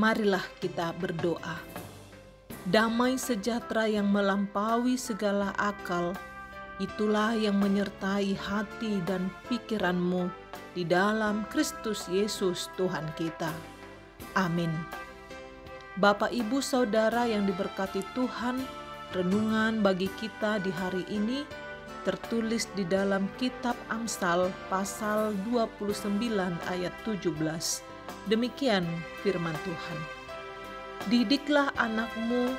Marilah kita berdoa. Damai sejahtera yang melampaui segala akal, itulah yang menyertai hati dan pikiranmu di dalam Kristus Yesus Tuhan kita. Amin. Bapak, Ibu, Saudara yang diberkati Tuhan, renungan bagi kita di hari ini tertulis di dalam kitab Amsal pasal 29 ayat 17. Demikian firman Tuhan. Didiklah anakmu,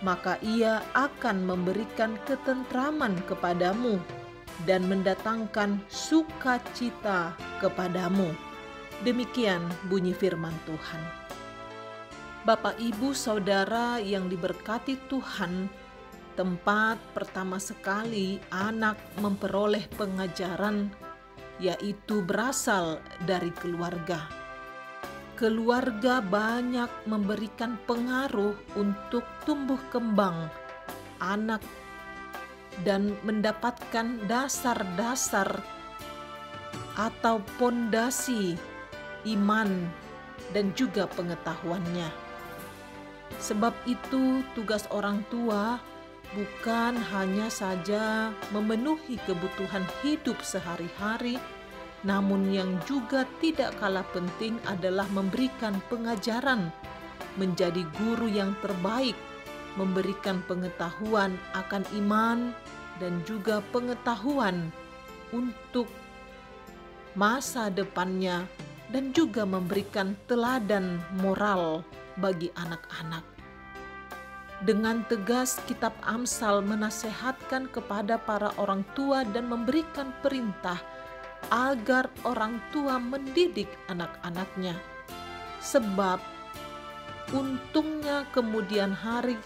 maka ia akan memberikan ketentraman kepadamu dan mendatangkan sukacita kepadamu. Demikian bunyi firman Tuhan. Bapak, Ibu, Saudara yang diberkati Tuhan, tempat pertama sekali anak memperoleh pengajaran yaitu berasal dari keluarga. Keluarga banyak memberikan pengaruh untuk tumbuh kembang anak dan mendapatkan dasar-dasar atau pondasi iman dan juga pengetahuannya. Sebab itu tugas orang tua bukan hanya saja memenuhi kebutuhan hidup sehari-hari, namun yang juga tidak kalah penting adalah memberikan pengajaran, menjadi guru yang terbaik, memberikan pengetahuan akan iman dan juga pengetahuan untuk masa depannya, dan juga memberikan teladan moral bagi anak-anak. Dengan tegas kitab Amsal menasehatkan kepada para orang tua dan memberikan perintah agar orang tua mendidik anak-anaknya. Sebab untungnya kemudian hari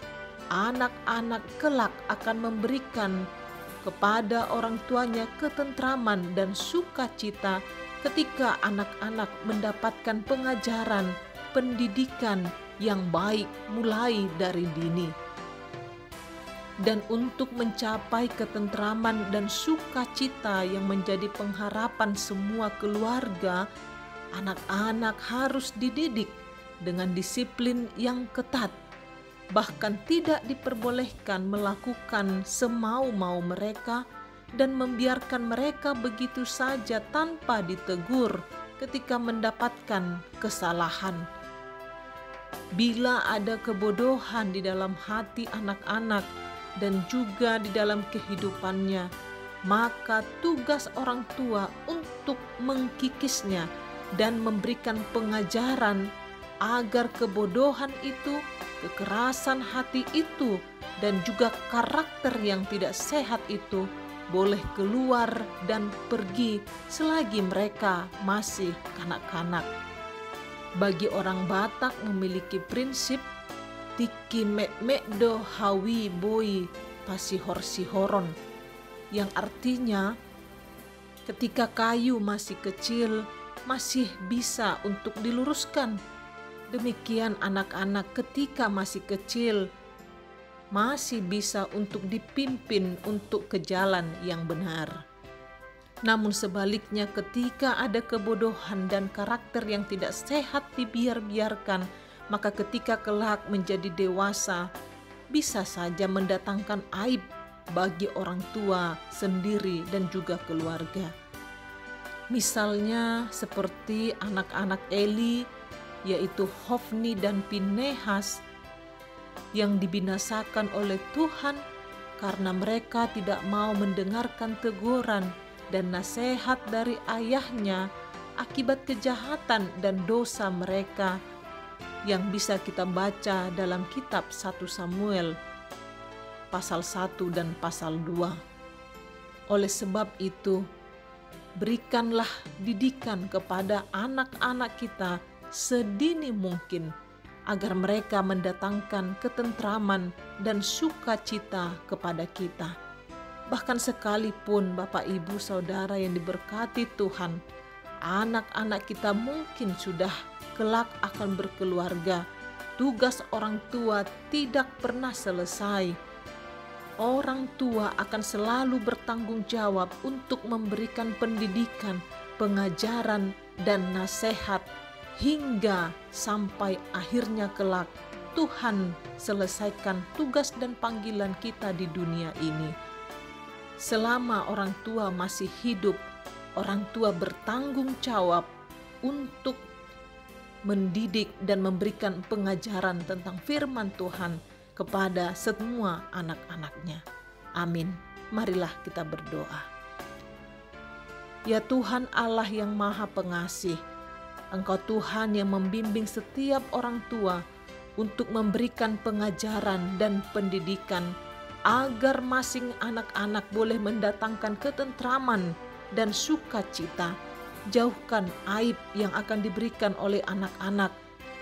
anak-anak kelak akan memberikan kepada orang tuanya ketentraman dan sukacita ketika anak-anak mendapatkan pengajaran, pendidikan yang baik mulai dari dini. Dan untuk mencapai ketentraman dan sukacita yang menjadi pengharapan semua keluarga, anak-anak harus dididik dengan disiplin yang ketat. Bahkan tidak diperbolehkan melakukan semau-mau mereka dan membiarkan mereka begitu saja tanpa ditegur ketika mendapatkan kesalahan. Bila ada kebodohan di dalam hati anak-anak dan juga di dalam kehidupannya, maka tugas orang tua untuk mengkikisnya dan memberikan pengajaran agar kebodohan itu, kekerasan hati itu, dan juga karakter yang tidak sehat itu boleh keluar dan pergi selagi mereka masih kanak-kanak. Bagi orang Batak memiliki prinsip tiki mek do hawi boi pasihor-sihoron, yang artinya ketika kayu masih kecil masih bisa untuk diluruskan. Demikian anak-anak ketika masih kecil masih bisa untuk dipimpin untuk ke jalan yang benar. Namun sebaliknya ketika ada kebodohan dan karakter yang tidak sehat dibiarkan, maka ketika kelak menjadi dewasa bisa saja mendatangkan aib bagi orang tua sendiri dan juga keluarga. Misalnya seperti anak-anak Eli, yaitu Hofni dan Pinehas, yang dibinasakan oleh Tuhan karena mereka tidak mau mendengarkan teguran dan nasihat dari ayahnya akibat kejahatan dan dosa mereka yang bisa kita baca dalam kitab 1 Samuel pasal 1 dan pasal 2. Oleh sebab itu, berikanlah didikan kepada anak-anak kita sedini mungkin agar mereka mendatangkan ketentraman dan sukacita kepada kita. Bahkan sekalipun Bapak, Ibu, Saudara yang diberkati Tuhan, anak-anak kita mungkin sudah kelak akan berkeluarga, tugas orang tua tidak pernah selesai. Orang tua akan selalu bertanggung jawab untuk memberikan pendidikan, pengajaran, dan nasihat hingga sampai akhirnya kelak Tuhan selesaikan tugas dan panggilan kita di dunia ini. Selama orang tua masih hidup, orang tua bertanggung jawab untuk mendidik dan memberikan pengajaran tentang firman Tuhan kepada semua anak-anaknya. Amin. Marilah kita berdoa. Ya Tuhan Allah yang Maha Pengasih, Engkau Tuhan yang membimbing setiap orang tua untuk memberikan pengajaran dan pendidikan agar masing anak-anak boleh mendatangkan ketentraman dan sukacita. Jauhkan aib yang akan diberikan oleh anak-anak,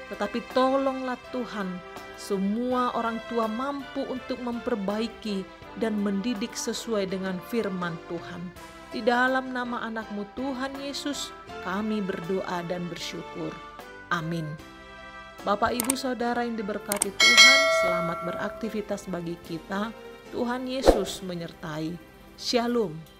tetapi tolonglah Tuhan semua orang tua mampu untuk memperbaiki dan mendidik sesuai dengan firman Tuhan. Di dalam nama anak-Mu Tuhan Yesus kami berdoa dan bersyukur. Amin. Bapak Ibu Saudara yang diberkati Tuhan, selamat beraktivitas bagi kita. Tuhan Yesus menyertai. Shalom.